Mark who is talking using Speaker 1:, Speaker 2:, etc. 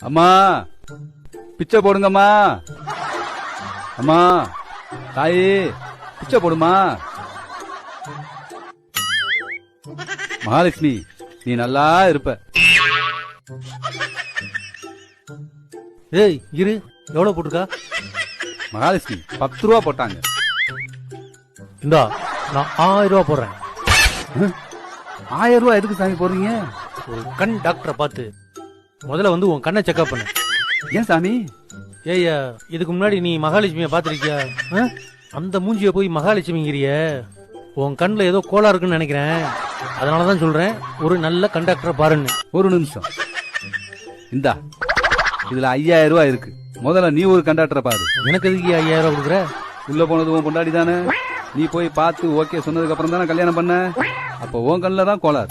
Speaker 1: அம்மா பிச்சை போடுங்கம்மா. அம்மா தாயி பிச்சை போடுமா. மகாலட்சுமி நீ நல்லா இருப்ப.
Speaker 2: ஏய் இரு, எவ்வளவு போட்டிருக்கா?
Speaker 1: மகாலட்சுமி 10 ரூபா போட்டாங்க.
Speaker 2: இந்தா நான் 1000 ரூபா போடுறேன்.
Speaker 1: 1000 ரூபா எதுக்கு சாமி போடுறீங்க?
Speaker 2: ஒரு கண் டாக்டரை பார்த்து முதல்ல வந்து உன் கண்ணை செக்அப் பண்ணு.
Speaker 1: ஏன் சாமி?
Speaker 2: ஏய்யா, இதுக்கு முன்னாடி நீ மகாலட்சுமியை பார்த்திருக்கியா? அந்த மூஞ்சிய போய் மகாலட்சுமிங்கிறிய. உன் கண்ணில் ஏதோ கோளா இருக்குன்னு நினைக்கிறேன். அதனாலதான் சொல்றேன், ஒரு நல்ல கண்டாக்டரை பாருன்னு.
Speaker 1: ஒரு நிமிஷம் இந்தா, இதுல 5000 ரூபா இருக்கு. முதல்ல நீ ஒரு கண்டாக்டரை பாரு.
Speaker 2: எனக்கு எதுக்கு 5000 ரூபா கொடுக்குற?
Speaker 1: உள்ள போனது உன் பொண்டாடி தானே. நீ போய் பார்த்து ஓகே சொன்னதுக்கு அப்புறம் தானே கல்யாணம் பண்ண. அப்ப உன் கண்ணில் தான் கோளாறு.